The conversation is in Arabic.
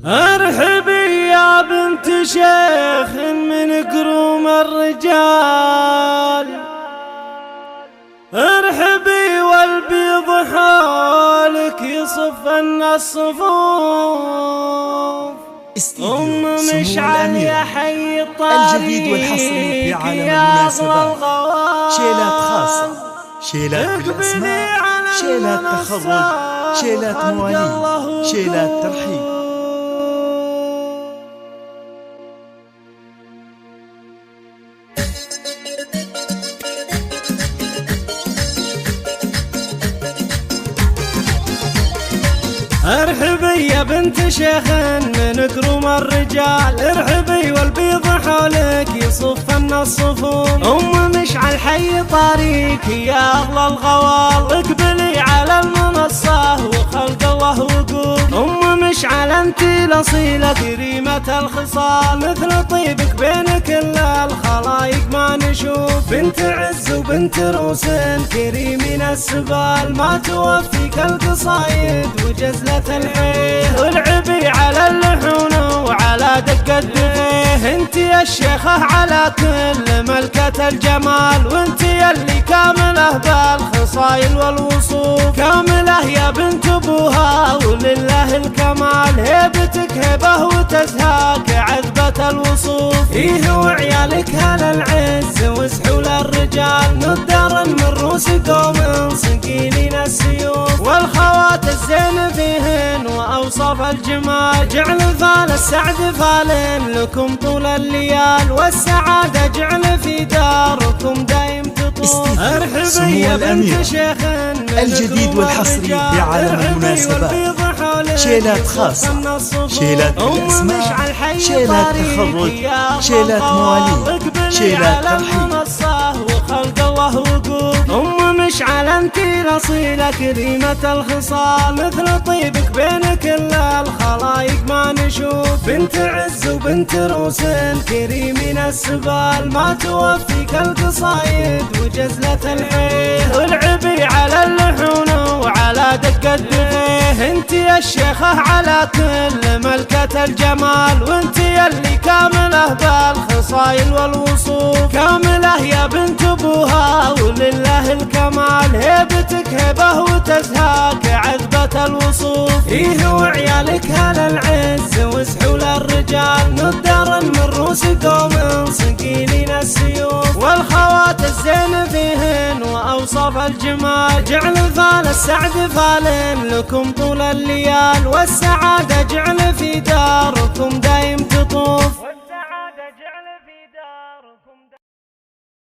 ارحبي يا بنت شيخ من كروم الرجال، ارحبي والبيض حولك يصفن الصفوف. مشعل يا حي الطريق الجديد والحصري في عالم المناسبات، شيلات خاصة، شيلات بالأسماء، شيلات تخرج، شيلات مواليد، شيلات ترحيب. ارحبي يا بنت شيخ من كروم الرجال، ارحبي والبيض حولك يصفن الصفوف. مشعل حي طريق يا اغلى الغوال، اقبلي على المنصة وخلق الله وقوف. مشعل انت الاصيلة كريمة الخصال، مثل طيبك بين كل الخلايق ما نشوف. بنت عز وبنت روس كريمين السبال، ما توفيك القصايد وجزلة الحيه. والعبي على اللحون وعلى دق الدفيه، انت يا الشيخة على كل ملكة الجمال. وانت يلي كامله بالخصايل والوصوف، كامله يا بنت ابوها ولله الكمال. هيبتك هبه وتزهاك عذبة الوصوف. فيه وعيالك هل العز وسحول الرجال، ندر من روس قوم صقيلين السيوف. والخوات الزين فيهن واوصاف الجمال، جعل فال السعد فال لكم طول الليال. والسعادة جعل في داركم دايم تطول. ارحبي يا بنت شيخ الجديد والحصري في عالم المناسبات، شيلات خاصة، شيلات بالأسماء، شيلات تخرج، شيلات مواليد، شيلات ترحيب. وخلق الله وقوف. مشعل انت الاصيلة كريمة الخصال، مثل طيبك بين كل الخلايق ما نشوف. بنت عز وبنت روس كريمين السبال، ما توفيك القصايد وجزلة الحيه. والعبي على اللحون وعلى دق الدفيه، انت يا الشيخة على كل ملكة الجمال. وانت يلي كامله بالخصايل والوصوف، كامله يا بنت ابوها ولله الكمال. هيبتك هبه وتزهاك عذبة الوصوف. فيه وعيالك هل العز وسحول الرجال، ندر من روس قوم صقيلين السيوف. والخوات الزين فيهن واوصاف الجمال، جعل فال السعد فال لكم طول الليال. والسعادة جعل في